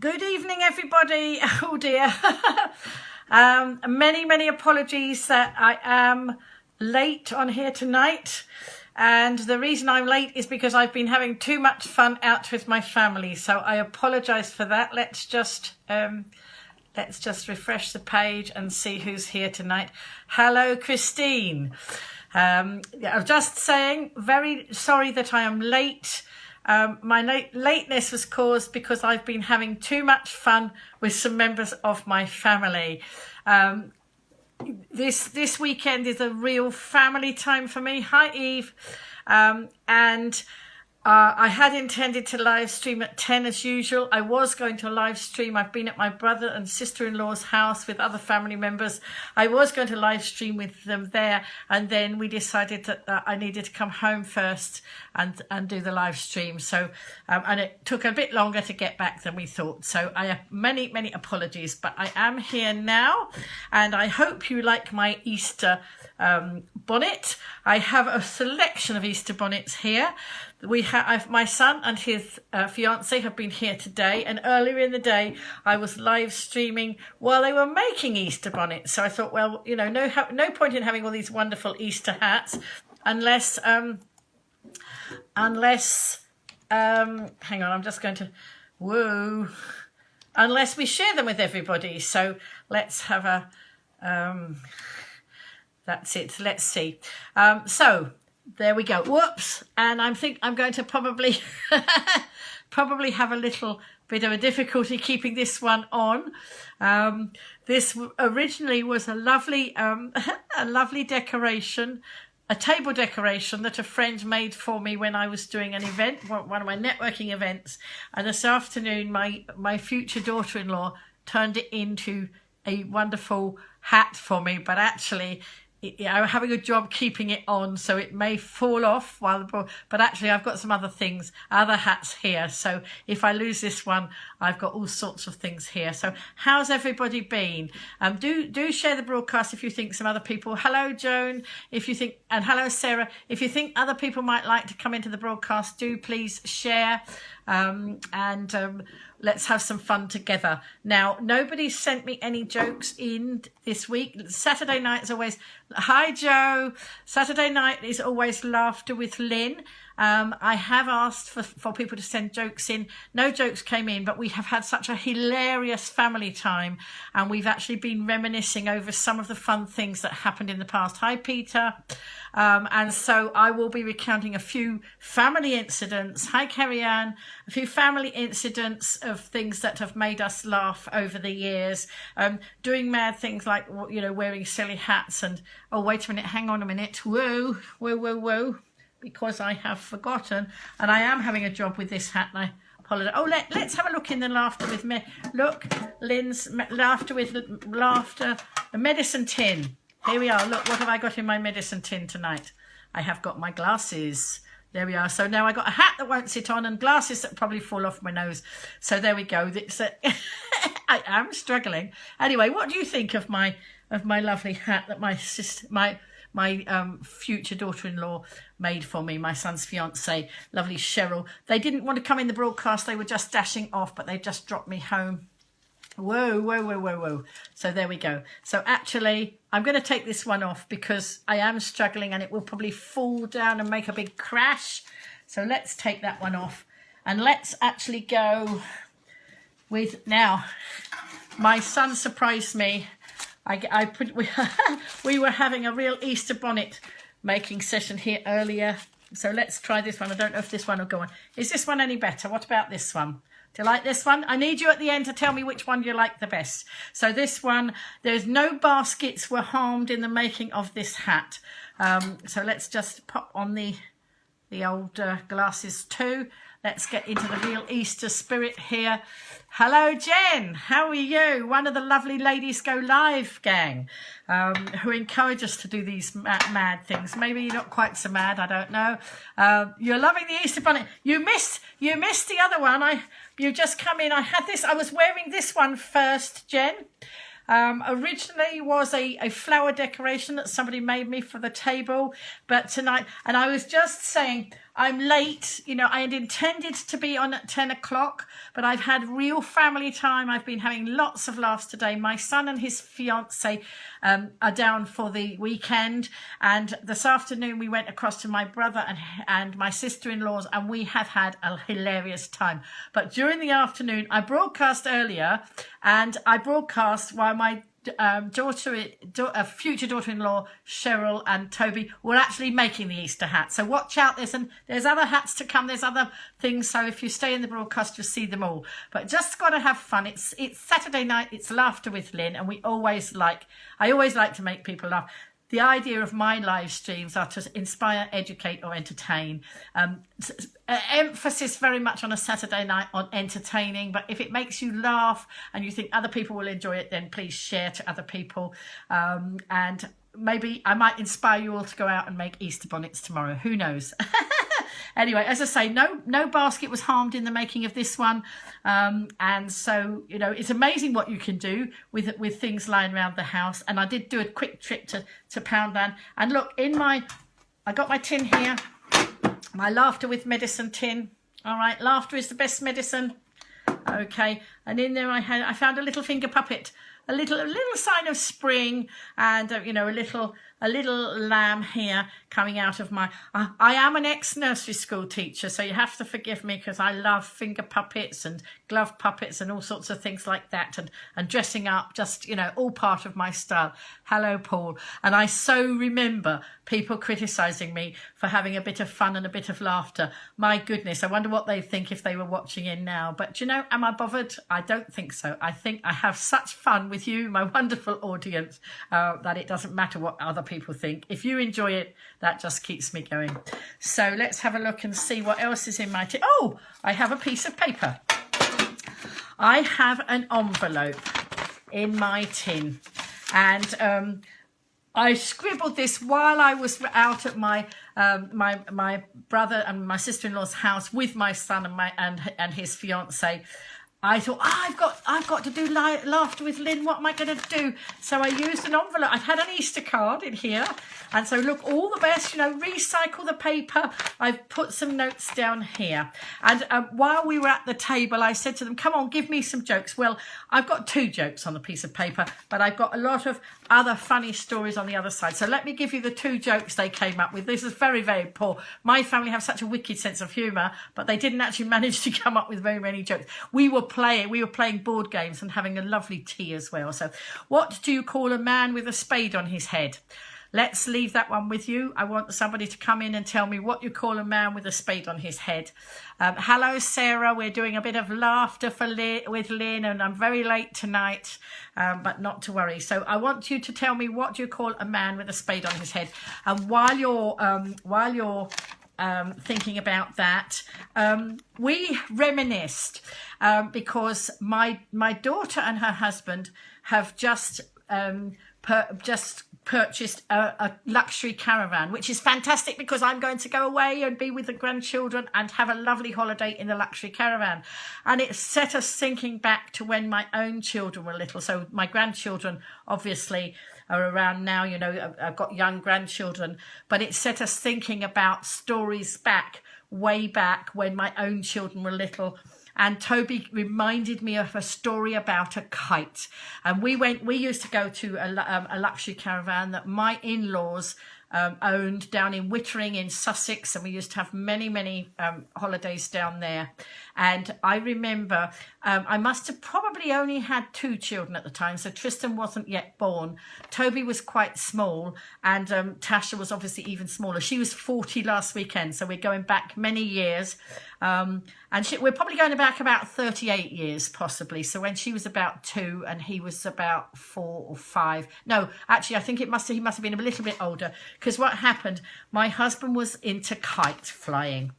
Good evening, everybody. Oh dear. Many apologies that I am late on here tonight. And the reason I'm late is because I've been having too much fun out with my family. So I apologise for that. Let's just refresh the page and see who's here tonight. Hello, Christine. I'm just saying, very sorry that I am late. My lateness was caused because I've been having too much fun with some members of my family. This weekend is a real family time for me. Hi, Eve. I had intended to live stream at 10 as usual. I was going to live stream. I've been at my brother and sister-in-law's house with other family members. I was going to live stream with them there, and then we decided that I needed to come home first and do the live stream. So, and it took a bit longer to get back than we thought. So I have many apologies, but I am here now, and I hope you like my Easter bonnet. I have a selection of Easter bonnets here. My son and his fiance have been here today, and earlier in the day I was live streaming while they were making Easter bonnets. So I thought, well, you know, no point in having all these wonderful Easter hats unless hang on, I'm just going to unless we share them with everybody. So let's have a that's it. Let's see. So there we go. Whoops. And I'm going to probably have a little bit of a difficulty keeping this one on. This originally was a lovely decoration, a table decoration that a friend made for me when I was doing an event, one of my networking events. And this afternoon, my future daughter-in-law turned it into a wonderful hat for me, but actually I'm having a job keeping it on, so it may fall off but actually I've got some other hats here. So if I lose this one, I've got all sorts of things here. So how's everybody been? Do share the broadcast if you think some other people. Hello, Joan. And hello, Sarah. If you think other people might like to come into the broadcast, do please share. Let's have some fun together. Now, nobody sent me any jokes in this week. Saturday night is always, hi Joe. Saturday night is always laughter with Lynn. I have asked for people to send jokes in. No jokes came in, but we have had such a hilarious family time, and we've actually been reminiscing over some of the fun things that happened in the past. Hi, Peter. And so I will be recounting a few family incidents. Hi, Kerry-Ann. A few family incidents of things that have made us laugh over the years. Doing mad things like, you know, wearing silly hats and, oh, wait a minute, hang on a minute. Whoa. Because I have forgotten, and I am having a job with this hat, and I apologize. Oh, let's have a look in the laughter with me. Look, Lynn's laughter, the medicine tin. Here we are. Look, what have I got in my medicine tin tonight? I have got my glasses. There we are. So now I got a hat that won't sit on and glasses that probably fall off my nose. So there we go. I am struggling. Anyway, what do you think of my lovely hat that my future daughter-in-law made for me, my son's fiance, lovely Cheryl. They didn't want to come in the broadcast. They were just dashing off, but they just dropped me home. Whoa. So there we go. So actually, I'm going to take this one off because I am struggling and it will probably fall down and make a big crash. So let's take that one off. And let's actually go with, now, my son surprised me. We were having a real Easter bonnet making session here earlier. So let's try this one. I don't know if this one will go on. Is this one any better? What about this one? Do you like this one? I need you at the end to tell me which one you like the best. So this one, there's no baskets were harmed in the making of this hat. So let's just pop on the old glasses too. Let's get into the real Easter spirit here. Hello, Jen. How are you? One of the lovely Ladies Go Live gang who encourage us to do these mad things. Maybe you're not quite so mad. I don't know. You're loving the Easter bonnet. You missed the other one. You just come in. I was wearing this one first, Jen. Originally was a flower decoration that somebody made me for the table, but tonight, and I was just saying, I'm late. You know, I had intended to be on at 10 o'clock, but I've had real family time. I've been having lots of laughs today. My son and his fiance are down for the weekend, and this afternoon we went across to my brother and my sister-in-law's, and we have had a hilarious time. But during the afternoon, I broadcast earlier, and I broadcast while my future daughter-in-law Cheryl and Toby were actually making the Easter hat. So watch out, there's other hats to come, there's other things, so if you stay in the broadcast you'll see them all. But just got to have fun. It's Saturday night, it's Laughter with Lynn, and I always like to make people laugh. The idea of my live streams are to inspire, educate or entertain. Emphasis very much on a Saturday night on entertaining, but if it makes you laugh and you think other people will enjoy it, then please share to other people. And maybe I might inspire you all to go out and make Easter bonnets tomorrow. Who knows? Anyway, as I say, no basket was harmed in the making of this one. And so, you know, it's amazing what you can do with things lying around the house. And I did do a quick trip to Poundland. And look, I got my tin here, my Laughter with Medicine tin. All right, laughter is the best medicine. Okay, and in there I found a little finger puppet, a little sign of spring, and you know, a little lamb here coming out of my... I am an ex-nursery school teacher, so you have to forgive me because I love finger puppets and glove puppets and all sorts of things like that, and dressing up, just, you know, all part of my style. Hello, Paul. And I so remember people criticising me for having a bit of fun and a bit of laughter. My goodness, I wonder what they think if they were watching in now. But, you know, am I bothered? I don't think so. I think I have such fun with you, my wonderful audience, that it doesn't matter what other people think. If you enjoy it, that just keeps me going. So let's have a look and see what else is in my tin. Oh, I have a piece of paper. I have an envelope in my tin, and I scribbled this while I was out at my my brother and my sister-in-law's house with my son and his fiance. I thought, I've got to do Laughter with Lynn. What am I going to do? So I used an envelope. I've had an Easter card in here. And so look, all the best, you know, recycle the paper. I've put some notes down here. And while we were at the table, I said to them, come on, give me some jokes. Well, I've got 2 jokes on the piece of paper, but I've got a lot of other funny stories on the other side. So let me give you the 2 jokes they came up with. This is very, very poor. My family have such a wicked sense of humour, but they didn't actually manage to come up with very many jokes. We were playing board games and having a lovely tea as well. So what do you call a man with a spade on his head? Let's leave that one with you. I want somebody to come in and tell me what you call a man with a spade on his head. Hello, Sarah. We're doing a bit of laughter with Lynn, and I'm very late tonight, but not to worry. So I want you to tell me what you call a man with a spade on his head. And while you're thinking about that, we reminisced because my daughter and her husband have just purchased a luxury caravan, which is fantastic because I'm going to go away and be with the grandchildren and have a lovely holiday in the luxury caravan. And it set us thinking back to when my own children were little. So my grandchildren obviously are around now, you know, I've got young grandchildren, but it set us thinking about stories way back when my own children were little. And Toby reminded me of a story about a kite. And we used to go to a luxury caravan that my in-laws owned down in Wittering in Sussex, and we used to have many holidays down there. And I remember I must have probably only had 2 children at the time, so Tristan wasn't yet born. Toby was quite small, and Tasha was obviously even smaller. She was 40 last weekend, so we're going back many years. And we're probably going back about 38 years possibly. So when she was about 2 and he was about 4 or 5. No, actually I think he must have been a little bit older, because what happened, my husband was into kite flying.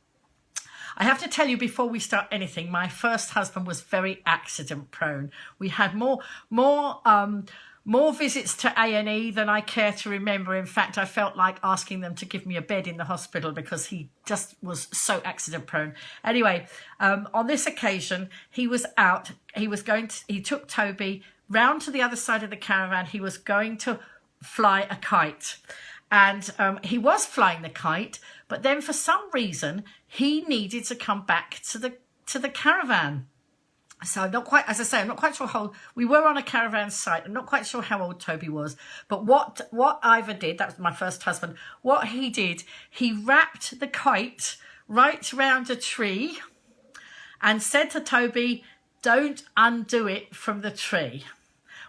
I have to tell you before we start anything, my first husband was very accident prone. We had more visits to A&E than I care to remember. In fact, I felt like asking them to give me a bed in the hospital because he just was so accident prone. Anyway, on this occasion, he was out. He took Toby round to the other side of the caravan. He was going to fly a kite. and he was flying the kite, but then for some reason he needed to come back to the caravan. So I'm not quite, as I say, I'm not quite sure how, we were on a caravan site. I'm not quite sure how old Toby was, but what Ivor did, that was my first husband, what he did, he wrapped the kite right round a tree and said to Toby, don't undo it from the tree.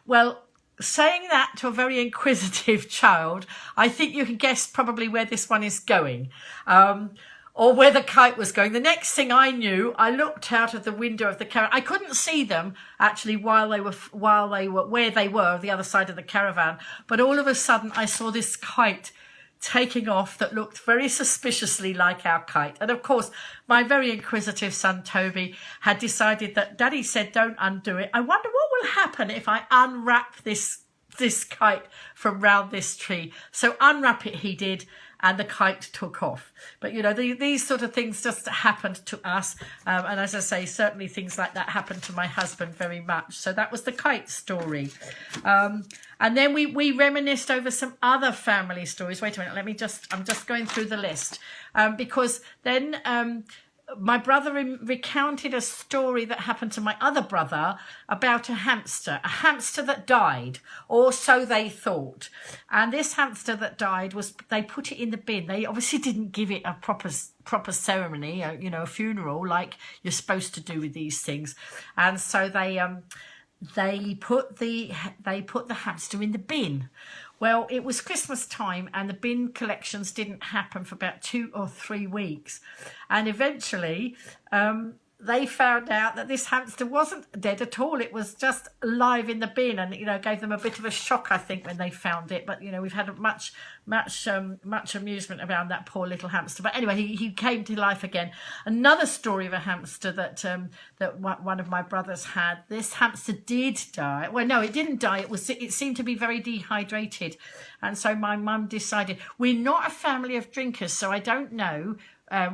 Well, saying that to a very inquisitive child, I think you can guess probably where this one is going. Or where the kite was going. The next thing I knew, I looked out of the window of the caravan. I couldn't see them actually while they were where they were, the other side of the caravan. But all of a sudden, I saw this kite taking off that looked very suspiciously like our kite. And of course, my very inquisitive son Toby had decided that Daddy said, "Don't undo it. I wonder what will happen if I unwrap this kite from round this tree." So unwrap it he did, and the kite took off. But, you know, these sort of things just happened to us. And as I say, certainly things like that happened to my husband very much. So that was the kite story. And then we reminisced over some other family stories. Wait a minute, I'm just going through the list. Because then my brother recounted a story that happened to my other brother about a hamster that died, or so they thought. And this hamster that died they put it in the bin. They obviously didn't give it a proper ceremony, you know, a funeral like you're supposed to do with these things. And so they put the hamster in the bin. Well, it was Christmas time and the bin collections didn't happen for about 2 or 3 weeks. And eventually they found out that this hamster wasn't dead at all. It was just alive in the bin, and, you know, gave them a bit of a shock, I think, when they found it. But, you know, we've had much amusement around that poor little hamster. But anyway, he came to life again. Another story of a hamster that one of my brothers had. This hamster did die. Well, no, it didn't die. It seemed to be very dehydrated. And so my mum decided, we're not a family of drinkers, so I don't know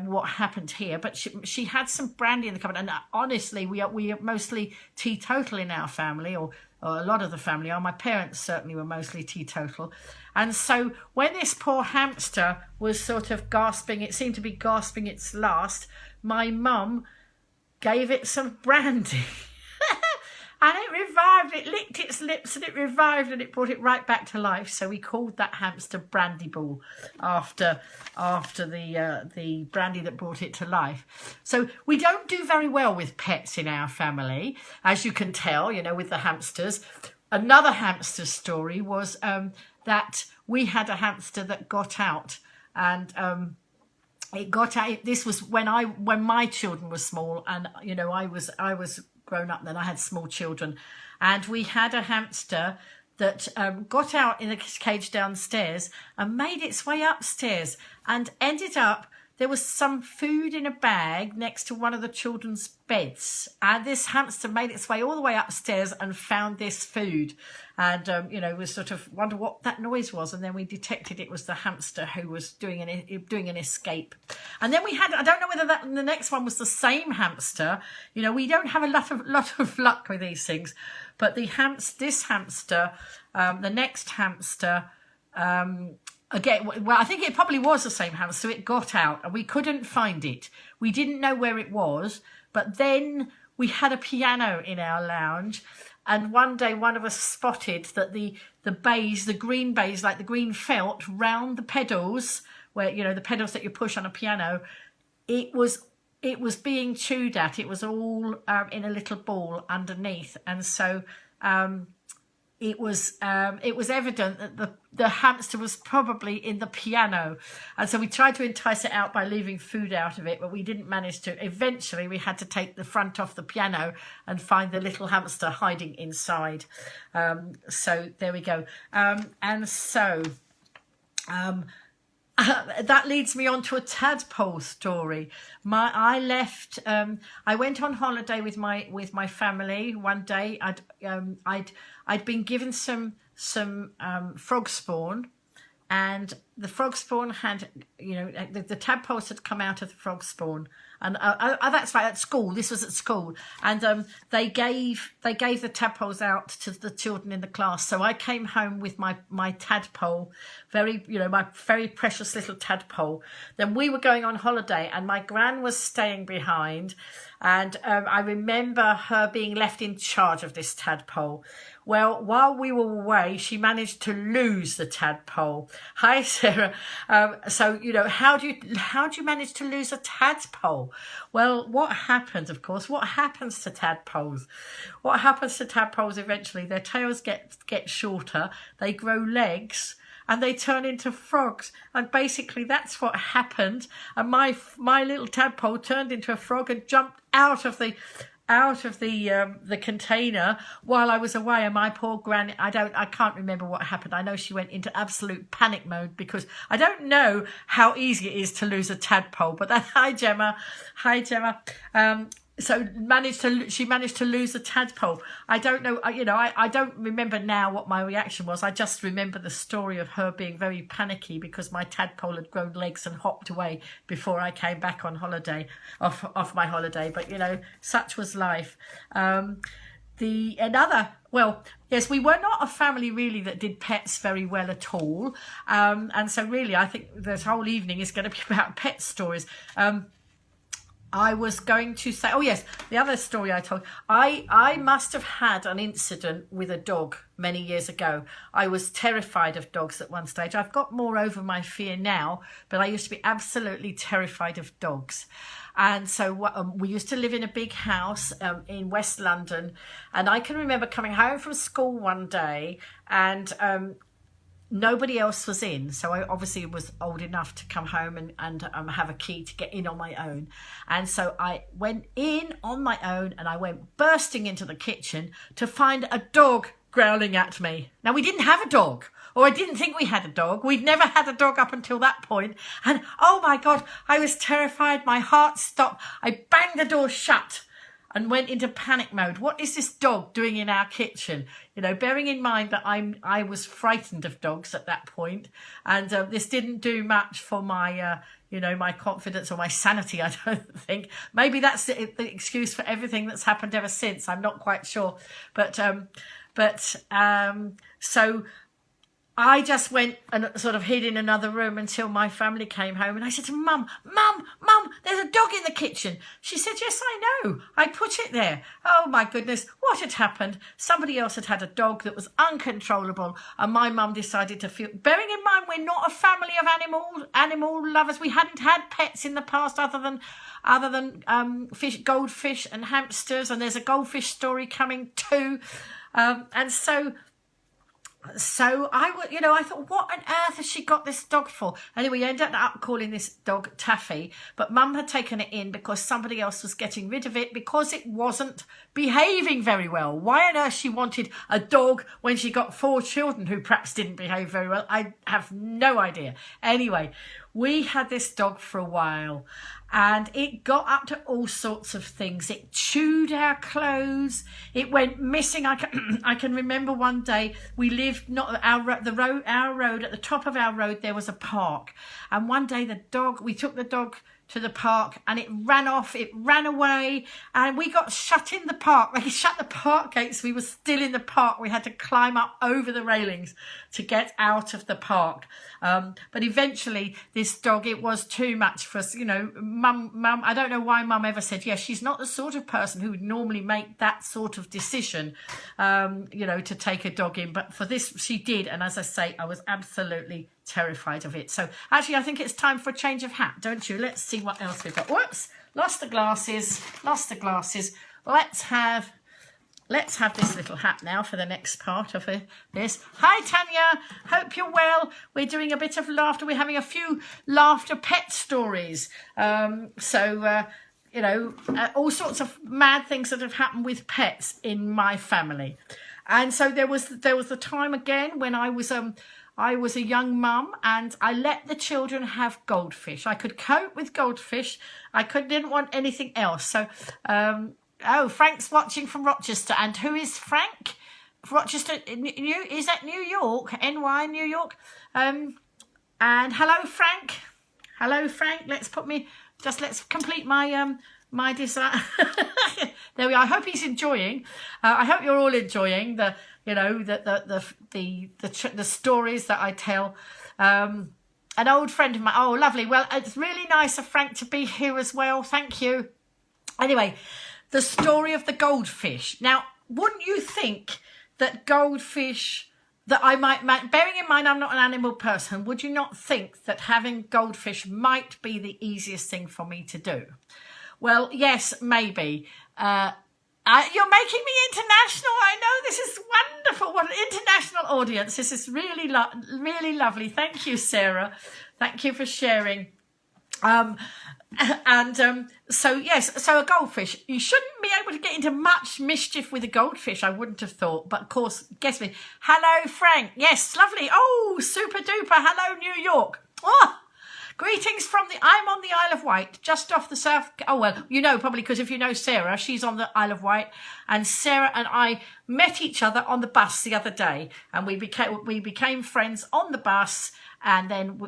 what happened here, but she had some brandy in the cupboard, and honestly we are mostly teetotal in our family, or a lot of the family are. My parents certainly were mostly teetotal. And so when this poor hamster was sort of gasping, it seemed to be gasping its last, my mum gave it some brandy. And it revived, it licked its lips and it revived, and it brought it right back to life. So we called that hamster Brandy Ball after the brandy that brought it to life. So we don't do very well with pets in our family, as you can tell, you know, with the hamsters. Another hamster story was that we had a hamster that got out, and it got out. This was when my children were small, and, you know, I was grown up then. I had small children, and we had a hamster that got out in a cage downstairs and made its way upstairs, and ended up, there was some food in a bag next to one of the children's beds, and this hamster made its way all the way upstairs and found this food, and you know, was sort of wonder what that noise was, and then we detected it was the hamster who was doing an escape. And then we had, I don't know whether the next one was the same hamster. You know, we don't have a lot of luck with these things, but this hamster, the next hamster, again, well, I think it probably was the same hamster. It got out and we couldn't find it. We didn't know where it was. But then we had a piano in our lounge. And one day one of us spotted that the baize, the green baize, like the green felt round the pedals, where, you know, the pedals that you push on a piano, it was being chewed at. It was all in a little ball underneath. And so it was evident that the hamster was probably in the piano. And so we tried to entice it out by leaving food out of it, but we didn't manage to. Eventually we had to take the front off the piano and find the little hamster hiding inside. So there we go. And so that leads me on to a tadpole story. I went on holiday with my family one day. I'd been given some frog spawn, and the frog spawn had, you know, the tadpoles had come out of the frog spawn, And that's right, at school. This was at school, and they gave the tadpoles out to the children in the class. So I came home with my tadpole, my very precious little tadpole. Then we were going on holiday, and my gran was staying behind, and I remember her being left in charge of this tadpole. Well, while we were away, she managed to lose the tadpole. Hi, Sarah. So, how do you manage to lose a tadpole? Well, what happens to tadpoles? What happens to tadpoles eventually? Their tails get shorter, they grow legs, and they turn into frogs. And basically that's what happened. And my little tadpole turned into a frog and jumped out of the container while I was away. And my poor granny, I can't remember what happened. I know she went into absolute panic mode, because I don't know how easy it is to lose a tadpole. But hi Gemma. So she managed to lose a tadpole. I don't know, I don't remember now what my reaction was. I just remember the story of her being very panicky because my tadpole had grown legs and hopped away before I came back on holiday, off my holiday. But such was life. Yes, we were not a family really that did pets very well at all. And so really, I think this whole evening is going to be about pet stories. I was going to say, oh yes, the other story I told, I must have had an incident with a dog many years ago. I was terrified of dogs at one stage. I've got more over my fear now, but I used to be absolutely terrified of dogs. And so we used to live in a big house in West London. And I can remember coming home from school one day, and nobody else was in, so I obviously was old enough to come home and have a key to get in on my own. And so I went in on my own, and I went bursting into the kitchen to find a dog growling at me. Now, we didn't have a dog, or I didn't think we had a dog. We'd never had a dog up until that point. And oh my God, I was terrified. My heart stopped. I banged the door shut and went into panic mode. What is this dog doing in our kitchen? Bearing in mind that I was frightened of dogs at that point, and this didn't do much for my, my confidence or my sanity, I don't think. Maybe that's the excuse for everything that's happened ever since. I'm not quite sure. So I just went and sort of hid in another room until my family came home, and I said to Mum, there's a dog in the kitchen. She said, yes, I know. I put it there. Oh my goodness, what had happened? Somebody else had had a dog that was uncontrollable, and my mum decided to feel, bearing in mind we're not a family of animal lovers. We hadn't had pets in the past other than goldfish and hamsters, and there's a goldfish story coming too. And so I thought, what on earth has she got this dog for? Anyway, we ended up calling this dog Taffy, but Mum had taken it in because somebody else was getting rid of it because it wasn't behaving very well. Why on earth she wanted a dog when she got 4 children who perhaps didn't behave very well, I have no idea. Anyway, we had this dog for a while, and it got up to all sorts of things. It chewed our clothes. It went missing. I can remember one day we lived our road at the top of our road. There was a park, and one day we took the dog to the park, and it ran off. It ran away, and we got shut in the park. They shut the park gates. We were still in the park. We had to climb up over the railings to get out of the park. But eventually this dog, it was too much for us. Mum, I don't know why Mum ever said yes. She's not the sort of person who would normally make that sort of decision, to take a dog in. But for this, she did. And as I say, I was absolutely terrified of it. So actually, I think it's time for a change of hat, don't you? Let's see what else we've got. Whoops, lost the glasses. Let's have this little hat now for the next part of this. Hi, Tanya. Hope you're well. We're doing a bit of laughter. We're having a few laughter pet stories. All sorts of mad things that have happened with pets in my family. And so there was the time again when I was a young mum, and I let the children have goldfish. I could cope with goldfish. Didn't want anything else. So, Frank's watching from Rochester. And who is Frank? Rochester, is that New York? NY, New York? And hello, Frank. Let's put me let's complete my my desire. There we are. I hope he's enjoying. I hope you're all enjoying the stories that I tell. An old friend of mine. Oh, lovely. Well, it's really nice of Frank to be here as well. Thank you. Anyway, the story of the goldfish. Now, wouldn't you think that goldfish, that I might, bearing in mind I'm not an animal person, would you not think that having goldfish might be the easiest thing for me to do? Well, yes, maybe. You're making me international. I know, this is wonderful. What an international audience. This is really, really lovely. Thank you, Sarah. Thank you for sharing. So yes, so a goldfish. You shouldn't be able to get into much mischief with a goldfish, I wouldn't have thought. But of course, guess me. Hello, Frank. Yes, lovely. Oh, super duper. Hello, New York. Oh, greetings from I'm on the Isle of Wight, just off the south. Oh, well, you know, probably because if you know Sarah, she's on the Isle of Wight. And Sarah and I met each other on the bus the other day. And we became friends on the bus. And then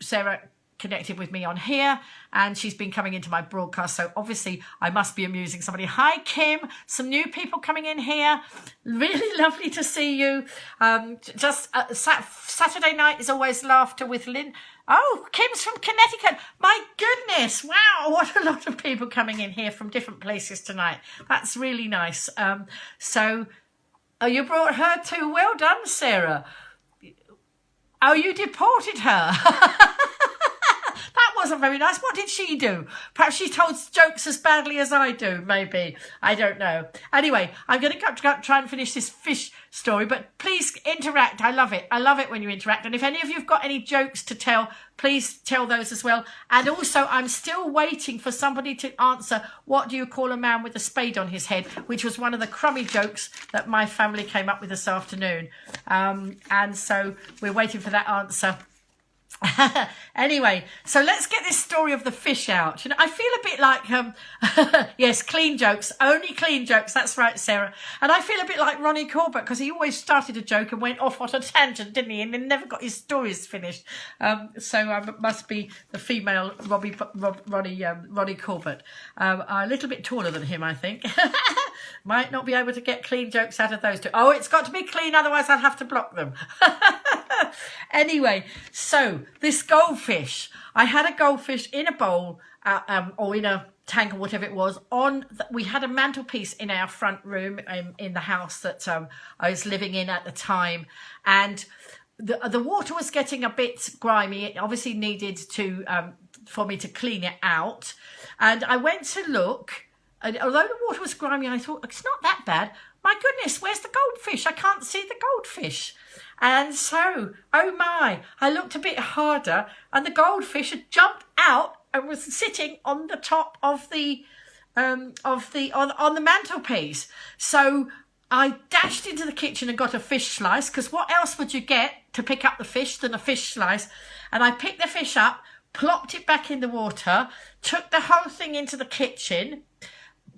Sarah connected with me on here, and she's been coming into my broadcast, so obviously I must be amusing somebody. Hi, Kim. Some new people coming in here. Really lovely to see you. Saturday night is always laughter with Lynn. Oh, Kim's from Connecticut. My goodness. Wow, what a lot of people coming in here from different places tonight. That's really nice. So you brought her too. Well done, Sarah. Oh, you deported her. That wasn't very nice. What did she do? Perhaps she told jokes as badly as I do, maybe. I don't know. Anyway, I'm going to try and finish this fish story, but please interact. I love it. I love it when you interact. And if any of you have got any jokes to tell, please tell those as well. And also, I'm still waiting for somebody to answer, what do you call a man with a spade on his head? Which was one of the crummy jokes that my family came up with this afternoon. And so we're waiting for that answer. Anyway, so let's get this story of the fish out. You know, I feel a bit like yes, clean jokes, only clean jokes. That's right, Sarah. And I feel a bit like Ronnie Corbett, because he always started a joke and went off on a tangent, didn't he? And then never got his stories finished. So I must be the female Ronnie Corbett. I'm a little bit taller than him, I think. Might not be able to get clean jokes out of those two. Oh, it's got to be clean, otherwise I'll have to block them. Anyway, so this goldfish. I had a goldfish in a bowl or in a tank or whatever it was. We had a mantelpiece in our front room in the house that I was living in at the time. And the water was getting a bit grimy. It obviously needed for me to clean it out. And I went to look. And although the water was grimy, I thought, it's not that bad. My goodness, where's the goldfish? I can't see the goldfish. And so, oh my, I looked a bit harder, and the goldfish had jumped out and was sitting on the top of the on the mantelpiece. So I dashed into the kitchen and got a fish slice, because what else would you get to pick up the fish than a fish slice? And I picked the fish up, plopped it back in the water, took the whole thing into the kitchen,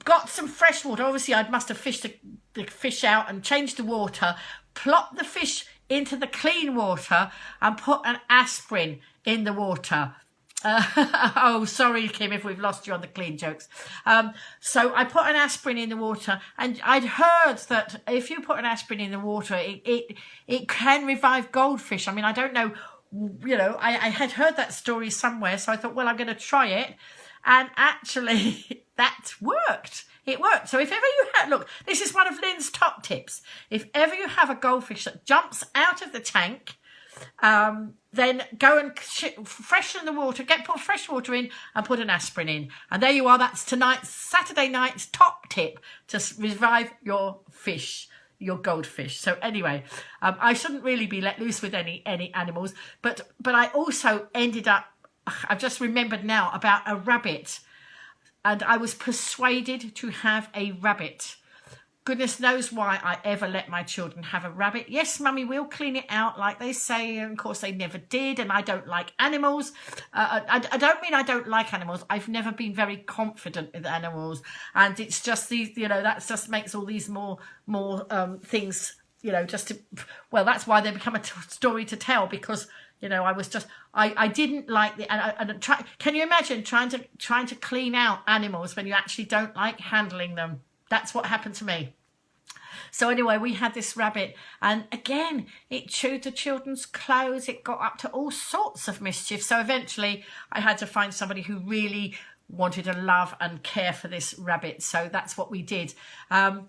got some fresh water. Obviously, I must have fished the fish out and changed the water, plopped the fish into the clean water and put an aspirin in the water. Oh, sorry, Kim, if we've lost you on the clean jokes. So I put an aspirin in the water, and I'd heard that if you put an aspirin in the water, it can revive goldfish. I mean, I don't know, you know, I had heard that story somewhere, so I thought, well, I'm going to try it. And actually, that worked. It worked. So if ever you look, this is one of Lynn's top tips. If ever you have a goldfish that jumps out of the tank, then go and freshen the water, put fresh water in and put an aspirin in. And there you are. That's Saturday night's top tip to revive your fish, your goldfish. So anyway, I shouldn't really be let loose with any animals, but I also ended up, I've just remembered now about a rabbit. And I was persuaded to have a rabbit. Goodness knows why I ever let my children have a rabbit. Yes, Mummy, we'll clean it out like they say. And of course, they never did. And I don't like animals. I don't mean I don't like animals. I've never been very confident with animals. And it's just these, you know, that just makes all these more things, you know, just to, well, that's why they become a story to tell, because You know, I was just, I didn't like the, can you imagine trying to clean out animals when you actually don't like handling them? That's what happened to me. So anyway, we had this rabbit, and again, it chewed the children's clothes. It got up to all sorts of mischief. So eventually I had to find somebody who really wanted to love and care for this rabbit. So that's what we did. So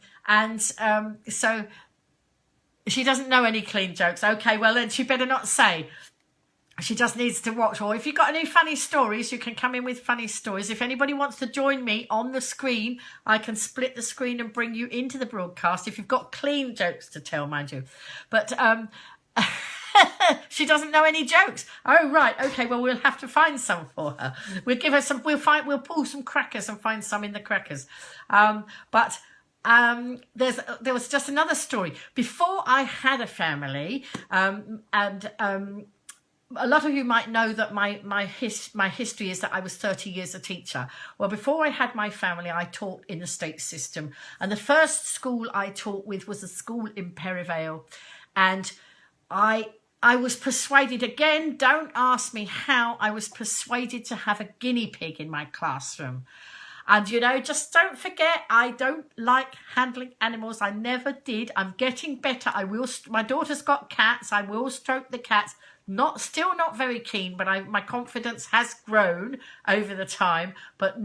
she doesn't know any clean jokes. Okay, well then she better not say. She just needs to watch. Or if you've got any funny stories, you can come in with funny stories. If anybody wants to join me on the screen, I can split the screen and bring you into the broadcast if you've got clean jokes to tell, mind you. But she doesn't know any jokes. Oh, right. Okay, well, we'll have to find some for her. We'll give her some, we'll pull some crackers and find some in the crackers. There was just another story. Before I had a family, a lot of you might know that my history is that I was 30 years a teacher. Well, before I had my family, I taught in the state system. And the first school I taught with was a school in Perivale. And I was persuaded, again, don't ask me how, I was persuaded to have a guinea pig in my classroom. And, you know, just don't forget, I don't like handling animals. I never did. I'm getting better. My daughter's got cats. I will stroke the cats. Still not very keen, but my confidence has grown over the time, but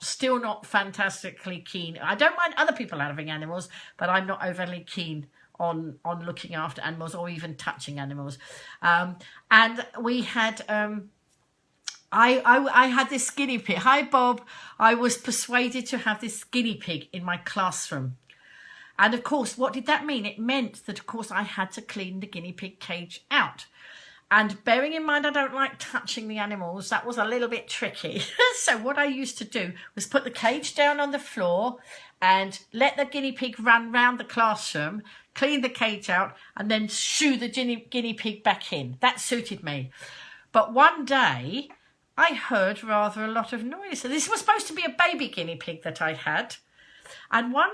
still not fantastically keen. I don't mind other people having animals, but I'm not overly keen on looking after animals or even touching animals. And we had, I had this guinea pig. Hi, Bob. I was persuaded to have this guinea pig in my classroom. And of course, what did that mean? It meant that, of course, I had to clean the guinea pig cage out. And bearing in mind I don't like touching the animals, that was a little bit tricky. So what I used to do was put the cage down on the floor and let the guinea pig run round the classroom, clean the cage out, and then shoo the guinea pig back in. That suited me. But one day I heard rather a lot of noise. So this was supposed to be a baby guinea pig that I had. And one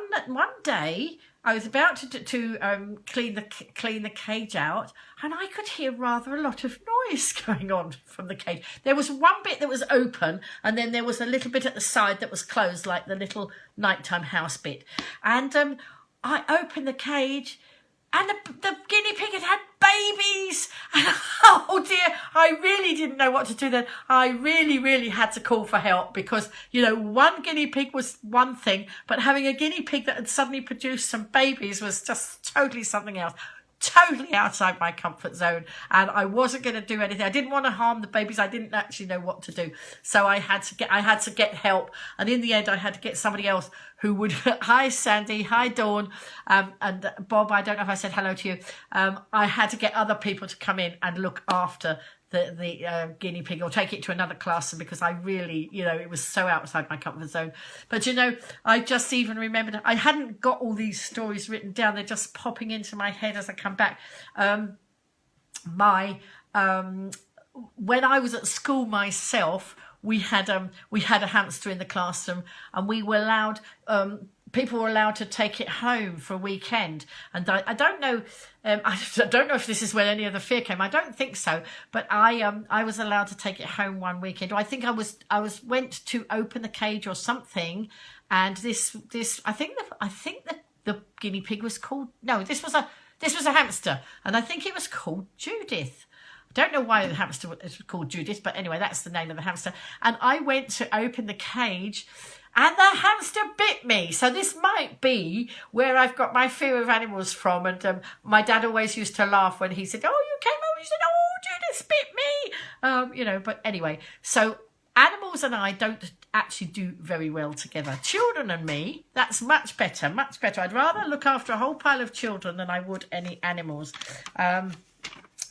day I was about to clean the cage out, and I could hear rather a lot of noise going on from the cage. There was one bit that was open, and then there was a little bit at the side that was closed, like the little nighttime house bit. And I opened the cage, and the guinea pig had babies. And oh dear, I really didn't know what to do then. I really had to call for help because, you know, one guinea pig was one thing, but having a guinea pig that had suddenly produced some babies was just totally something else. Totally outside my comfort zone, and I wasn't going to do anything. I didn't want to harm the babies. I didn't actually know what to do, so I had to get help. And in the end, I had to get somebody else who would. Hi, Sandy. Hi, Dawn. And Bob. I don't know if I said hello to you. I had to get other people to come in and look after the guinea pig, or take it to another classroom, because I really, you know, it was so outside my comfort zone. But, you know, I just even remembered, I hadn't got all these stories written down. They're just popping into my head as I come back. When I was at school myself, we had a hamster in the classroom, and we were allowed, people were allowed to take it home for a weekend. And I don't know, I don't know if this is where any of the fear came. I don't think so. But I was allowed to take it home one weekend. I think I went to open the cage or something, and this I think the guinea pig was called, no, this was a hamster, and I think it was called Judith. I don't know why the hamster was called Judith, but anyway, that's the name of the hamster. And I went to open the cage, and the hamster bit me. So this might be where I've got my fear of animals from. And my dad always used to laugh when he said, "Oh, you came home," he said, "Oh, Judith bit me." You know, but anyway, so animals and I don't actually do very well together. Children and me, that's much better, much better. I'd rather look after a whole pile of children than I would any animals.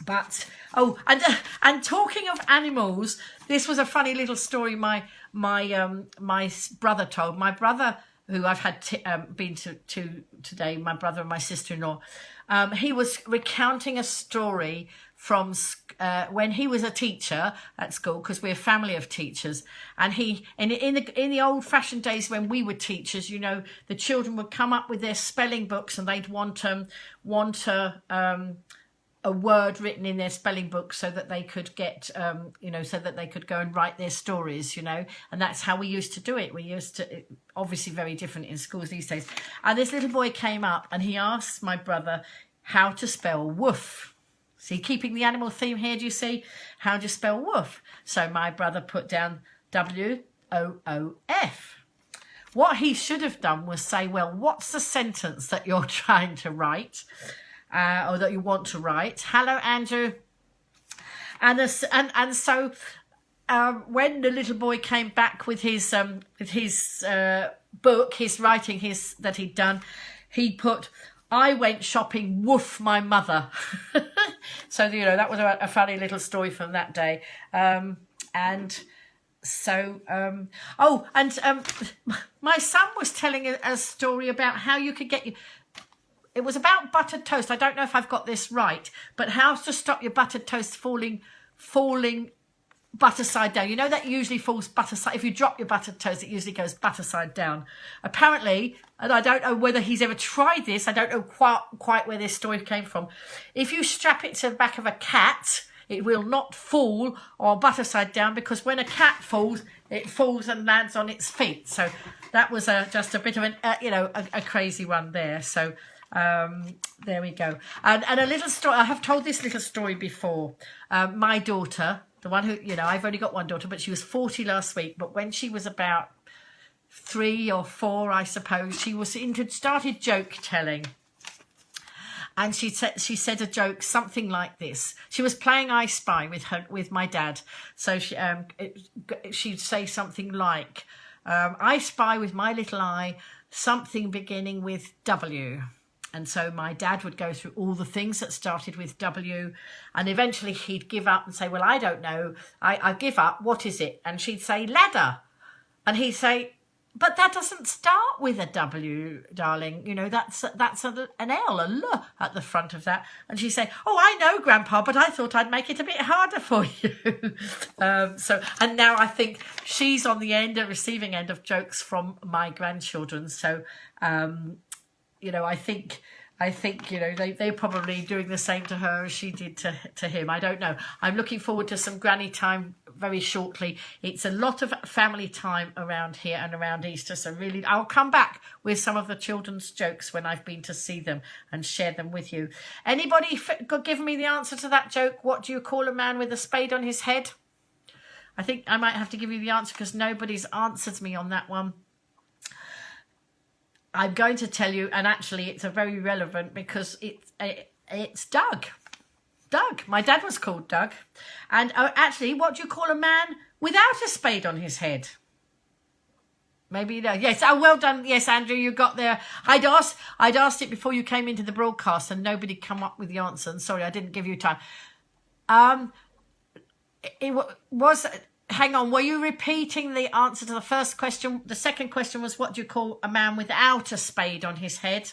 But and talking of animals, this was a funny little story my brother told. My brother, who I've had been to today, my brother and my sister-in-law, he was recounting a story from when he was a teacher at school, because we're a family of teachers. And he in the old-fashioned days when we were teachers, you know, the children would come up with their spelling books, and they'd want a word written in their spelling book so that they could get, you know, so that they could go and write their stories, you know. And that's how we used to do it. We used to, obviously very different in schools these days. And this little boy came up and he asked my brother how to spell woof. See, keeping the animal theme here, do you see? How do you spell woof? So my brother put down W-O-O-F. What he should have done was say, well, what's the sentence that you're trying to write? Or that you want to write. Hello, Andrew. And so when the little boy came back with his book, his writing, that he'd done, he put, I went shopping, woof, my mother. So, you know, that was a funny little story from that day. And so, my son was telling a story about how you could get it was about buttered toast. I don't know if I've got this right, but how to stop your buttered toast falling butter side down. You know that usually falls butter side. If you drop your buttered toast, it usually goes butter side down. Apparently, and I don't know whether he's ever tried this. I don't know quite where this story came from. If you strap it to the back of a cat, it will not fall or butter side down, because when a cat falls, it falls and lands on its feet. So that was just a bit of a crazy one there. So there we go. And a little story. I have told this little story before. My daughter, the one who, you know, I've only got one daughter, but she was 40 last week. But when she was about 3 or 4, I suppose, she started joke telling. And she said a joke, something like this. She was playing I Spy with my dad. So she'd say something like, I spy with my little eye something beginning with W. And so my dad would go through all the things that started with W, and eventually he'd give up and say, well, I don't know. I give up. What is it? And she'd say ladder. And he'd say, but that doesn't start with a W, darling. You know, that's an L, a L at the front of that. And she'd say, oh, I know, Grandpa, but I thought I'd make it a bit harder for you. And now I think she's on the receiving end of jokes from my grandchildren. So, you know, I think, you know, they're probably doing the same to her as she did to him. I don't know. I'm looking forward to some granny time very shortly. It's a lot of family time around here and around Easter. So really, I'll come back with some of the children's jokes when I've been to see them and share them with you. Anybody give me the answer to that joke? What do you call a man with a spade on his head? I think I might have to give you the answer because nobody's answered me on that one. I'm going to tell you, and actually it's a very relevant because it's Doug. Doug. My dad was called Doug. And actually, what do you call a man without a spade on his head? Maybe you know. Yes. Oh, well done. Yes, Andrew, you got there. I'd asked it before you came into the broadcast, and nobody come up with the answer. And sorry, I didn't give you time. It was. Hang on, were you repeating the answer to the first question? The second question was, what do you call a man without a spade on his head?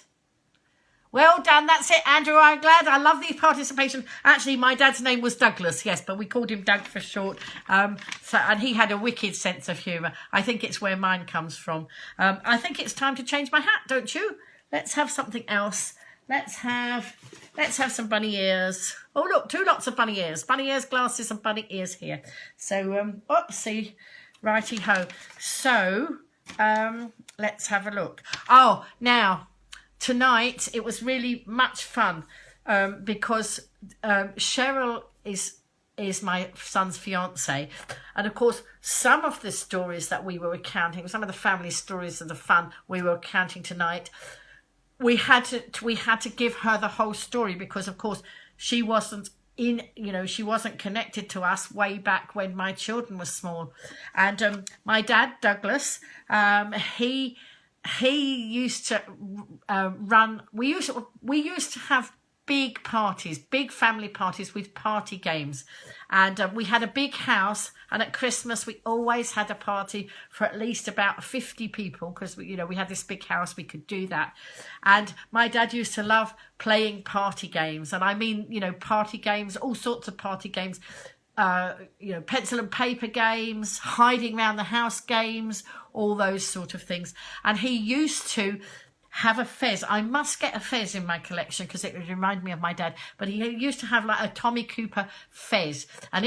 Well done, that's it, Andrew. I'm glad. I love the participation. Actually, my dad's name was Douglas, yes, but we called him Doug for short. And he had a wicked sense of humour. I think it's where mine comes from. I think it's time to change my hat, don't you? Let's have something else. Let's have some bunny ears. Oh, look, 2 lots of bunny ears. Bunny ears, glasses, and bunny ears here. So, oopsie, righty-ho. So, let's have a look. Oh, now, tonight, it was really much fun because Cheryl is my son's fiance. And, of course, some of the stories that we were recounting, some of the family stories of the fun we were recounting tonight, we had to give her the whole story because, of course, she wasn't she wasn't connected to us way back when my children were small. And my dad, Douglas, he used to run. We used to have big parties, big family parties with party games. And we had a big house, and at Christmas we always had a party for at least about 50 people because we had this big house, we could do that. And my dad used to love playing party games, and I mean, party games, all sorts of party games, pencil and paper games, hiding around the house games, all those sort of things. And he used to have a fez. I must get a fez in my collection because it would remind me of my dad. But he used to have like a Tommy Cooper fez. And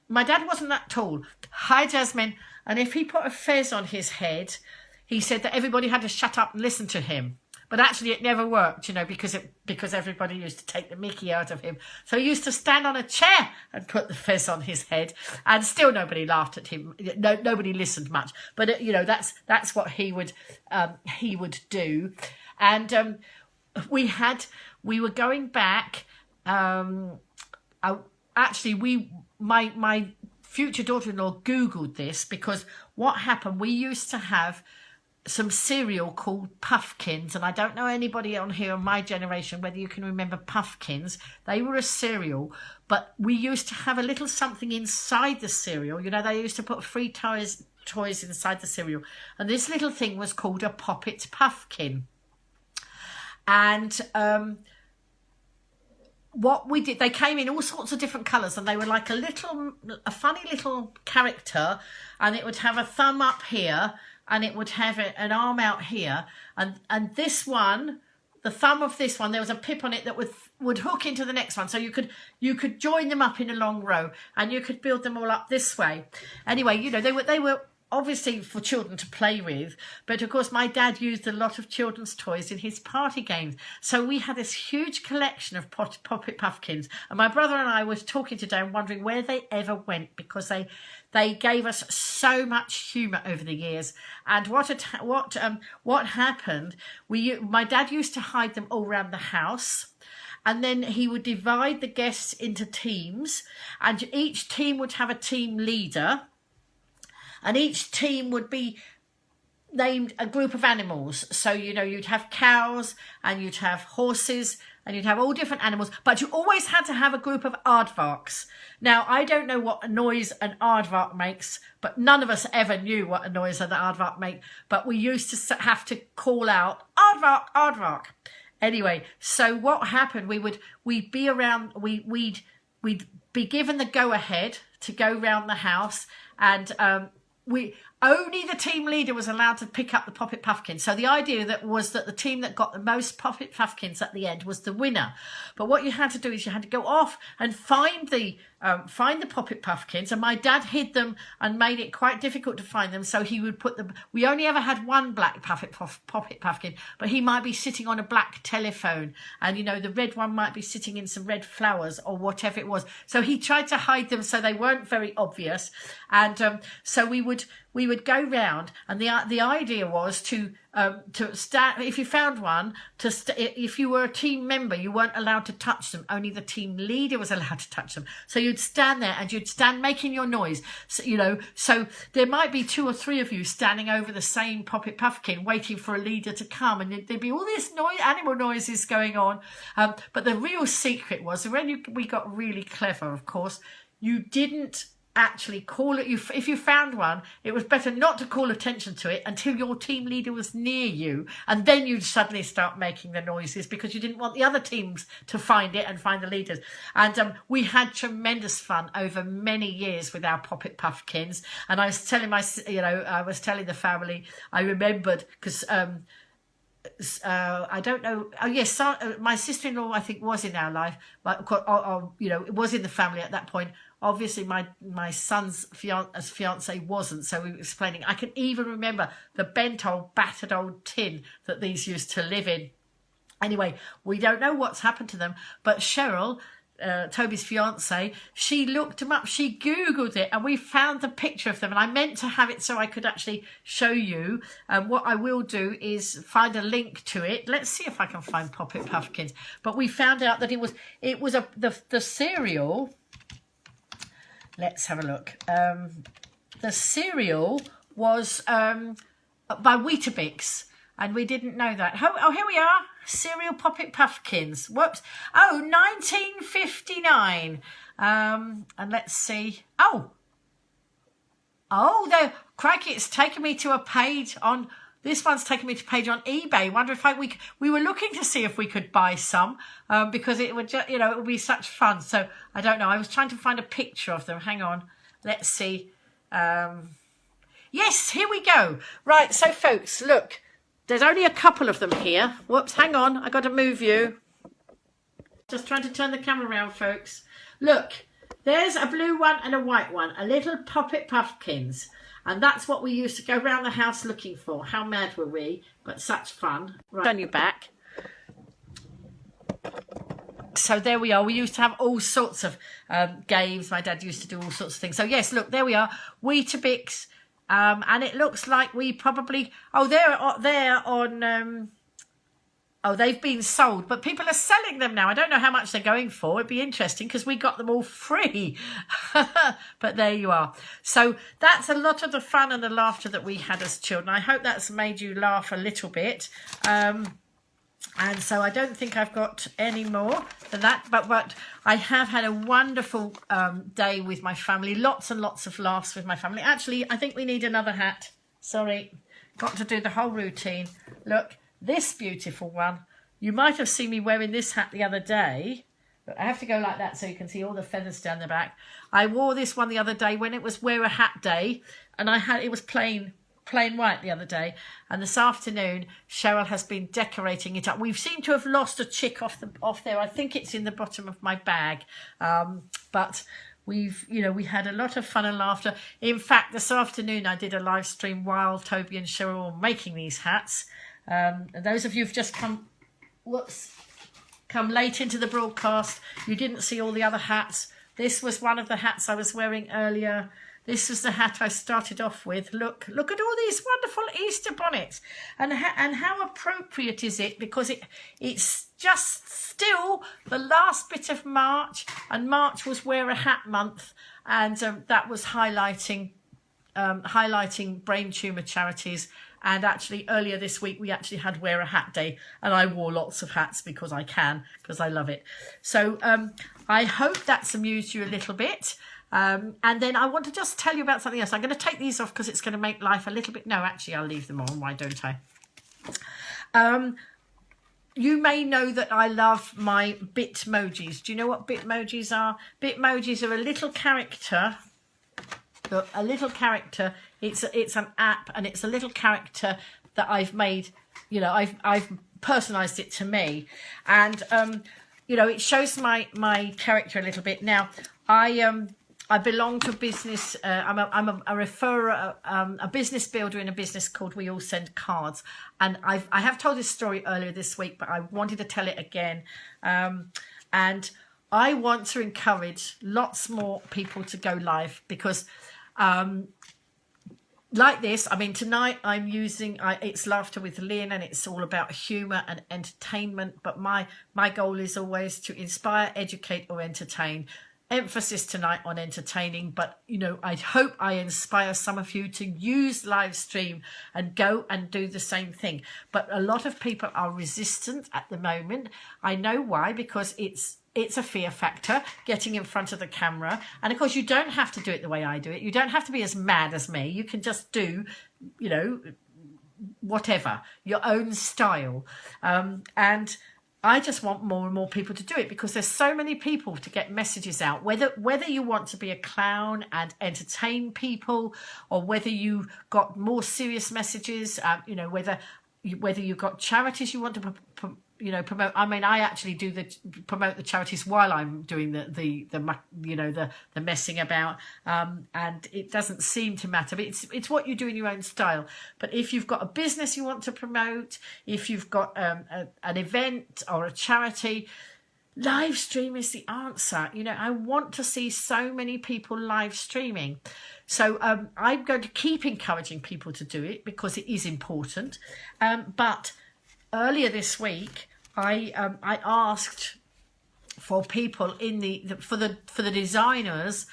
my dad wasn't that tall. Hi, Jasmine. And if he put a fez on his head, he said that everybody had to shut up and listen to him. But actually it never worked, you know, because everybody used to take the mickey out of him. So he used to stand on a chair and put the fez on his head, and still nobody laughed at him. Nobody listened much. But you know, that's what he would do. And we were going back. Actually, my future daughter-in-law Googled this, because what happened, we used to have some cereal called Puffkins, and I don't know anybody on here in my generation whether you can remember Puffkins. They were a cereal, but we used to have a little something inside the cereal. You know, they used to put free toys inside the cereal, and this little thing was called a Poppet Puffkin. And what we did, they came in all sorts of different colours, and they were like a funny little character, and it would have a thumb up here, and it would have an arm out here, and this one, the thumb of this one, there was a pip on it that would hook into the next one, so you could join them up in a long row, and you could build them all up this way. Anyway, you know, they were obviously for children to play with, but of course my dad used a lot of children's toys in his party games. So we had this huge collection of Poppet Puffkins, and my brother and I was talking today and wondering where they ever went, because they gave us so much humour over the years. And what happened, my dad used to hide them all around the house, and then he would divide the guests into teams, and each team would have a team leader, and each team would be named a group of animals. So, you know, you'd have cows, and you'd have horses, and you'd have all different animals, but you always had to have a group of aardvarks. Now, I don't know what noise an aardvark makes, but none of us ever knew what a noise an aardvark made, but we used to have to call out, aardvark, aardvark. Anyway, so what happened, we'd be given the go-ahead to go round the house, and only the team leader was allowed to pick up the Poppet Puffkin. So the idea was that the team that got the most Poppet Puffkins at the end was the winner. But what you had to do is you had to go off and find the Poppet Puffkins, and my dad hid them and made it quite difficult to find them. So he would put them. We only ever had one black Poppet Puffkin, but he might be sitting on a black telephone, and you know, the red one might be sitting in some red flowers or whatever it was. So he tried to hide them so they weren't very obvious, and so we would go round, and the idea was to stand. If you found one, if you were a team member, you weren't allowed to touch them. Only the team leader was allowed to touch them. So you'd stand there, and you'd stand making your noise. So, you know, so there might be 2 or 3 of you standing over the same Poppet Puffkin, waiting for a leader to come, and there'd be all this animal noises going on. But the real secret was, when we got really clever, of course, you didn't actually call it. If you found one, it was better not to call attention to it until your team leader was near you, and then you'd suddenly start making the noises, because you didn't want the other teams to find it and find the leaders. And we had tremendous fun over many years with our Poppet Puffkins. And I was telling the family, I remembered, because I don't know. Oh yes, my sister-in-law, I think, was in our life, but you know, it was in the family at that point. Obviously, my son's fiance wasn't, so we were explaining. I can even remember the bent old, battered old tin that these used to live in. Anyway, we don't know what's happened to them, but Cheryl, Toby's fiance, she looked them up, she Googled it, and we found the picture of them, and I meant to have it so I could actually show you. What I will do is find a link to it. Let's see if I can find Poppet Puffkins. But we found out that it was the cereal. Let's have a look. The cereal was by Weetabix, and we didn't know that. Oh, here we are. Cereal Poppet Puffkins. Whoops. Oh, 1959. And let's see. Oh, crikey, it's taken me to a page on... This one's taken me to a page on eBay. Wonder if we were looking to see if we could buy some, because it would just, you know, it would be such fun. So I don't know. I was trying to find a picture of them. Hang on. Let's see. Yes, here we go. Right. So folks, look, there's only a couple of them here. Whoops, hang on, I got to move you. Just trying to turn the camera around, folks. Look, there's a blue one and a white one, a little poppet puffkins. And that's what we used to go around the house looking for. How mad were we? But such fun. Right, turn you back. So there we are. We used to have all sorts of games. My dad used to do all sorts of things. So yes, look, there we are. Weetabix. And it looks like we probably... Oh, they're on... Oh, they've been sold, but people are selling them now. I don't know how much they're going for. It'd be interesting because we got them all free. But there you are. So that's a lot of the fun and the laughter that we had as children. I hope that's made you laugh a little bit. And so I don't think I've got any more than that. But I have had a wonderful day with my family. Lots and lots of laughs with my family. Actually, I think we need another hat. Sorry. Got to do the whole routine. Look. This beautiful one. You might have seen me wearing this hat the other day. But I have to go like that so you can see all the feathers down the back. I wore this one the other day when it was wear a hat day. And it was plain white the other day. And this afternoon, Cheryl has been decorating it up. We seem to have lost a chick off there. I think it's in the bottom of my bag. But we had a lot of fun and laughter. In fact, this afternoon I did a live stream while Toby and Cheryl were making these hats. And those of you who've just come late into the broadcast, you didn't see all the other hats. This was one of the hats I was wearing earlier. This was the hat I started off with. Look at all these wonderful Easter bonnets. And how appropriate is it? Because it's just still the last bit of March. And March was Wear a Hat month. And that was highlighting brain tumour charities. And actually, earlier this week, we actually had Wear a Hat Day. And I wore lots of hats because I love it. So I hope that's amused you a little bit. And then I want to just tell you about something else. I'm going to take these off because it's going to make life a little bit... No, actually, I'll leave them on. Why don't I? You may know that I love my Bitmojis. Do you know what Bitmojis are? Bitmojis are a little character... Look, a little character. It's an app, and it's a little character that I've made. I've personalised it to me, and it shows my character a little bit. Now, I belong to a business. I'm a referrer, a business builder in a business called We All Send Cards, and I have told this story earlier this week, but I wanted to tell it again, and I want to encourage lots more people to go live because. Like this, I mean, tonight I'm using, it's Laughter with Lynn, and it's all about humour and entertainment. But my goal is always to inspire, educate or entertain. Emphasis tonight on entertaining, but, I hope I inspire some of you to use live stream and go and do the same thing. But a lot of people are resistant at the moment. I know why, because it's a fear factor, getting in front of the camera. And of course, you don't have to do it the way I do it. You don't have to be as mad as me. You can just do, whatever, your own style. And I just want more and more people to do it because there's so many people to get messages out, whether you want to be a clown and entertain people or whether you got more serious messages, whether you've got charities you want to promote. I mean, I actually promote the charities while I'm doing the messing about, and it doesn't seem to matter. But it's what you do in your own style. But if you've got a business you want to promote, if you've got an event or a charity, live stream is the answer. I want to see so many people live streaming. So I'm going to keep encouraging people to do it because it is important. But earlier this week, I asked for people for the designers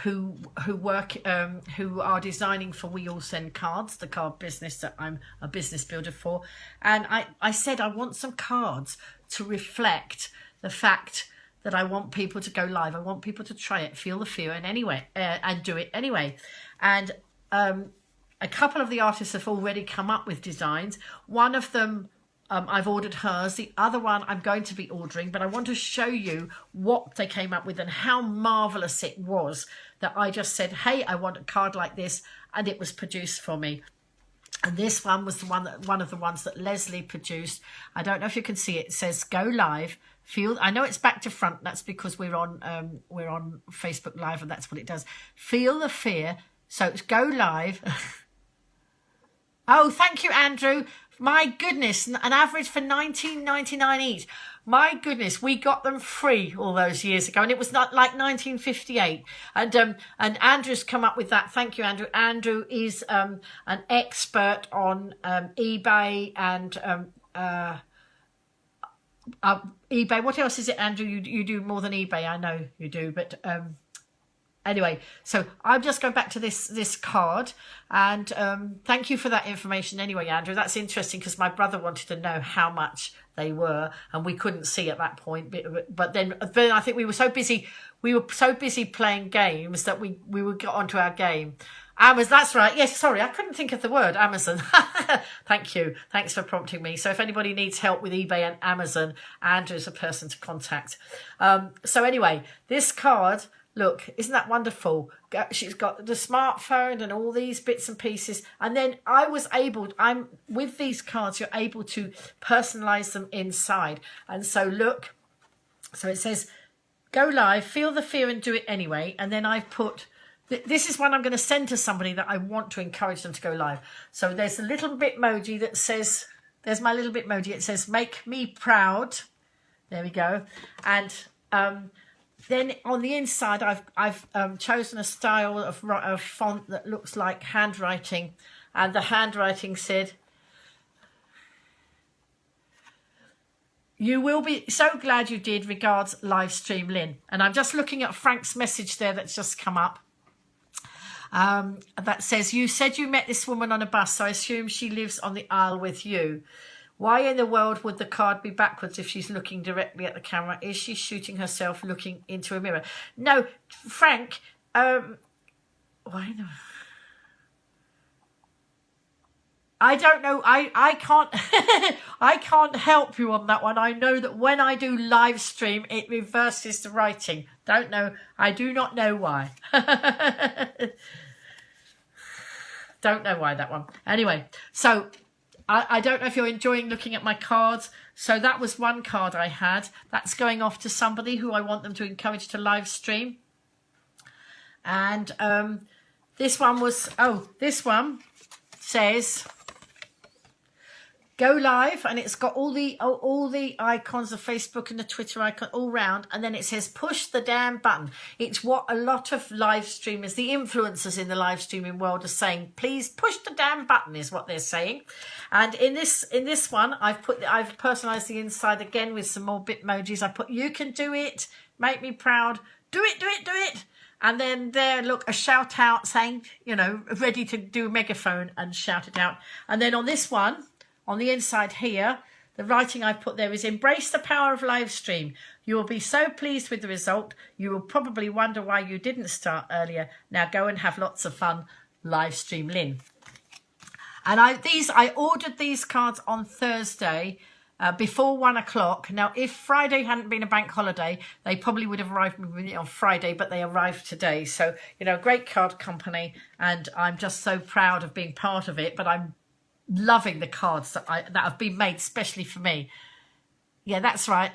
who are designing for We All Send Cards, the card business that I'm a business builder for, and I said I want some cards to reflect the fact that I want people to go live. I want people to try it, feel the fear, and do it anyway. And a couple of the artists have already come up with designs. One of them. I've ordered hers. The other one I'm going to be ordering, but I want to show you what they came up with and how marvellous it was that I just said, hey, I want a card like this, and it was produced for me. And this one was one of the ones that Leslie produced. I don't know if you can see it. It says "Go live." I know it's back to front. That's because we're on Facebook Live, and that's what it does. Feel the fear. So it's "Go live." Oh, thank you, Andrew. My goodness, an average for $19.99 each. My goodness, we got them free all those years ago, and it was not like 1958. And Andrew's come up with that. Thank you, Andrew. Andrew is an expert on eBay and eBay. What else is it, Andrew? You do more than eBay, I know you do, but anyway, so I'm just going back to this card, and thank you for that information anyway, Andrew. That's interesting because my brother wanted to know how much they were, and we couldn't see at that point. But then I think we were so busy playing games that we got onto our game. Amazon, that's right. Yes, sorry, I couldn't think of the word Amazon. Thank you. Thanks for prompting me. So if anybody needs help with eBay and Amazon, Andrew's a person to contact. So anyway, this card. Look, isn't that wonderful? She's got the smartphone and all these bits and pieces. And then with these cards, you're able to personalize them inside. And so look, so it says, "Go live, feel the fear and do it anyway." And then I've put, this is one I'm going to send to somebody that I want to encourage them to go live. So there's a little Bitmoji that says, there's my little Bitmoji. It says, "Make me proud." There we go. And, then on the inside, I've chosen a style of font that looks like handwriting, and the handwriting said, "You will be so glad you did. Regards, Livestream Lynn." And I'm just looking at Frank's message there that's just come up. That says, "You said you met this woman on a bus, so I assume she lives on the aisle with you. Why in the world would the card be backwards if she's looking directly at the camera? Is she shooting herself looking into a mirror?" No, Frank, why not? I don't know. I can't I can't help you on that one. I know that when I do live stream, it reverses the writing. Don't know. I do not know why. Don't know why that one. Anyway, so I don't know if you're enjoying looking at my cards. So that was one card I had. That's going off to somebody who I want them to encourage to live stream. And this one this one says, "Go live," and it's got all the icons of Facebook and the Twitter icon all round, and then it says "push the damn button." It's what a lot of live streamers, the influencers in the live streaming world, are saying. Please push the damn button is what they're saying. And in this one, I've personalised the inside again with some more Bitmojis. I put "You can do it, make me proud, do it, do it, do it." And then there, look, a shout out saying, ready to do a megaphone and shout it out. And then on this one, on the inside here, the writing I put there is "Embrace the power of live stream. You will be so pleased with the result. You will probably wonder why you didn't start earlier. Now go and have lots of fun. Livestream Lynn." And I ordered these cards on Thursday before 1 o'clock. Now, if Friday hadn't been a bank holiday, they probably would have arrived on Friday, but they arrived today. So, great card company, and I'm just so proud of being part of it. But I'm loving the cards that have been made especially for me. Yeah, that's right.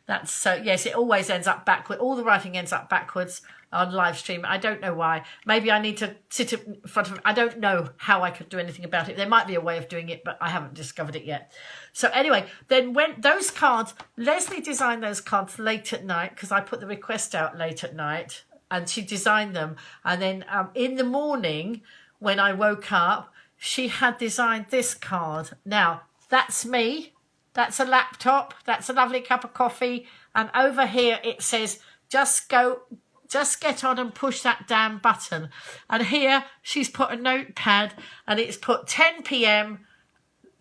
That's so, yes, it always ends up backward. All the writing ends up backwards on live stream. I don't know why. Maybe I need to sit in front of, I don't know how I could do anything about it. There might be a way of doing it, but I haven't discovered it yet. So anyway, then when those cards, Leslie designed those cards late at night, because I put the request out late at night, and she designed them. And then in the morning, when I woke up, she had designed this card. Now, that's me. That's a laptop. That's a lovely cup of coffee. And over here it says, just get on and push that damn button. And here she's put a notepad and it's put 10 p.m.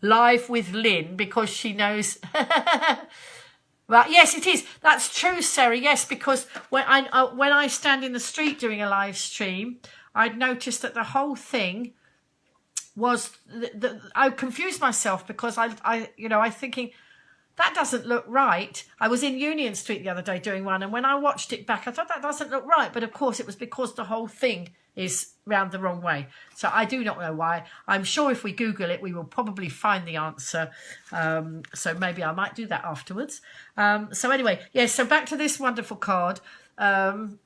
live with Lynn, because she knows. Well, yes, it is. That's true, Sarah. Yes, because when I stand in the street doing a live stream, I'd noticed that the whole thing was I confused myself, because I thinking that doesn't look right. I was in Union Street the other day doing one, and when I watched it back, I thought that doesn't look right. But of course, it was because the whole thing is round the wrong way. So I do not know why. I'm sure if we Google it, we will probably find the answer. So maybe I might do that afterwards. So anyway, yes, so back to this wonderful card. Hi,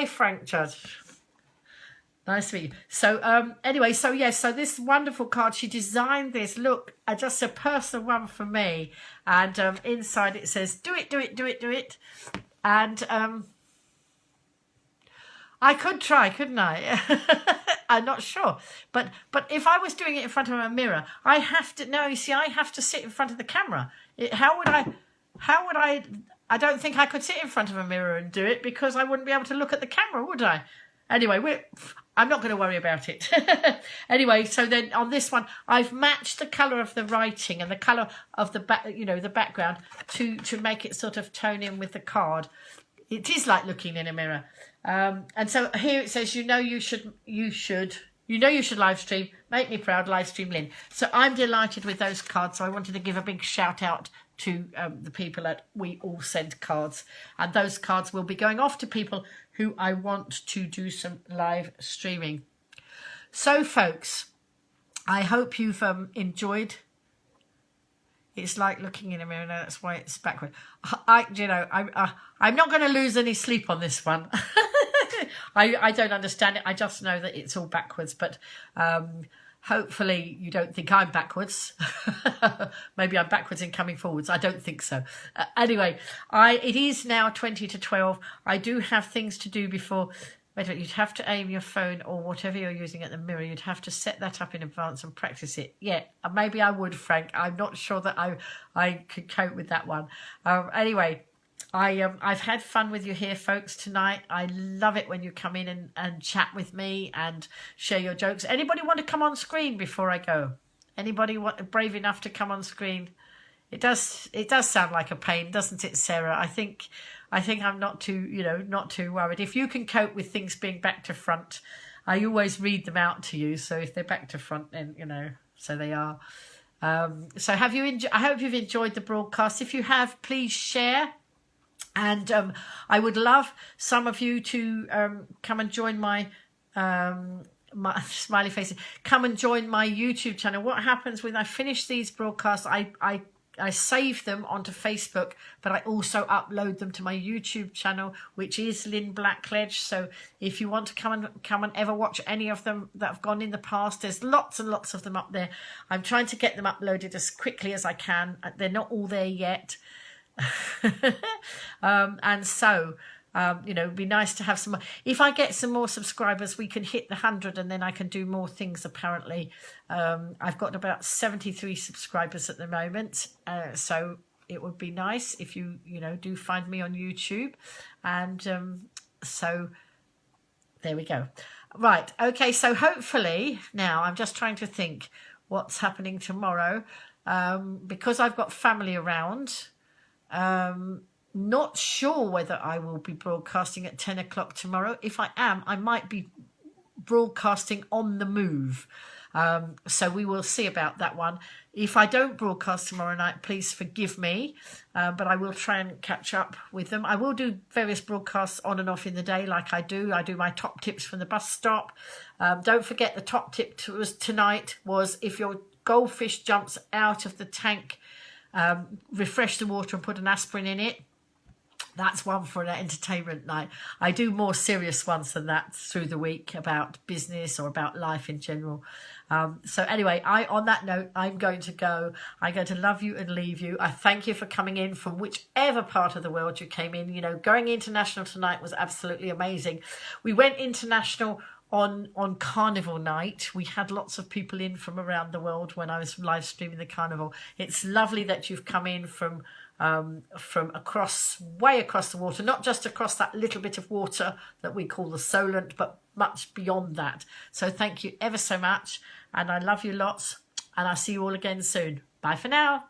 Frank Judge. Nice to meet you. So anyway, so yes, so this wonderful card, she designed this, look, just a personal one for me. And inside it says, do it, do it, do it, do it. And I could try, couldn't I? I'm not sure. But if I was doing it in front of a mirror, I have to, no, you see, I have to sit in front of the camera. How would I don't think I could sit in front of a mirror and do it because I wouldn't be able to look at the camera, would I? Anyway, I'm not going to worry about it. Anyway, so then on this one, I've matched the colour of the writing and the colour of the back, you know, the background to make it sort of tone in with the card. It is like looking in a mirror. And so here it says, you know you should live stream. Make me proud, live stream Lynn. So I'm delighted with those cards. So I wanted to give a big shout out to the people at We All Send Cards. And those cards will be going off to people who I want to do some live streaming. So folks, I hope you've enjoyed. It's like looking in a mirror. No, that's why it's backward. I'm not going to lose any sleep on this one. I don't understand it. I just know that it's all backwards. But hopefully you don't think I'm backwards. Maybe I'm backwards in coming forwards. I don't think so. Anyway, it is now 20 to 12. I do have things to do before. Wait a minute, you'd have to aim your phone or whatever you're using at the mirror. You'd have to set that up in advance and practice it. Yeah, maybe I would, Frank. I'm not sure that I could cope with that one. Anyway, I've had fun with you here, folks, tonight. I love it when you come in and chat with me and share your jokes. Anybody want to come on screen before I go? Anybody brave enough to come on screen? It does sound like a pain, doesn't it, Sarah? I think I'm not too worried. If you can cope with things being back to front, I always read them out to you. So if they're back to front, then so they are. So have you? I hope you've enjoyed the broadcast. If you have, please share. And I would love some of you to come and join my smiley faces. Come and join my YouTube channel. What happens when I finish these broadcasts? I save them onto Facebook, but I also upload them to my YouTube channel, which is Lynn Blackledge. So if you want to come and ever watch any of them that have gone in the past, there's lots and lots of them up there. I'm trying to get them uploaded as quickly as I can. They're not all there yet. And so it'd be nice to have some. If I get some more subscribers, we can hit the 100, and then I can do more things. Apparently, I've got about 73 subscribers at the moment, so it would be nice if you do find me on YouTube. And so there we go. Right, okay. So hopefully now I'm just trying to think what's happening tomorrow, because I've got family around. Not sure whether I will be broadcasting at 10 o'clock tomorrow. If I am, I might be broadcasting on the move. So we will see about that one. If I don't broadcast tomorrow night, please forgive me. But I will try and catch up with them. I will do various broadcasts on and off in the day like I do. I do my top tips from the bus stop. Don't forget the top tip tonight was if your goldfish jumps out of the tank, refresh the water and put an aspirin in it. That's one for an entertainment night. I do more serious ones than that through the week about business or about life in general. So anyway, on that note, I'm going to go. I'm going to love you and leave you. I thank you for coming in from whichever part of the world you came in. Going international tonight was absolutely amazing. We went international on Carnival night. We had lots of people in from around the world when I was live streaming the Carnival. It's lovely that you've come in from way across the water, not just across that little bit of water that we call the Solent, but much beyond that. So thank you ever so much, and I love you lots, and I'll see you all again soon. Bye for now.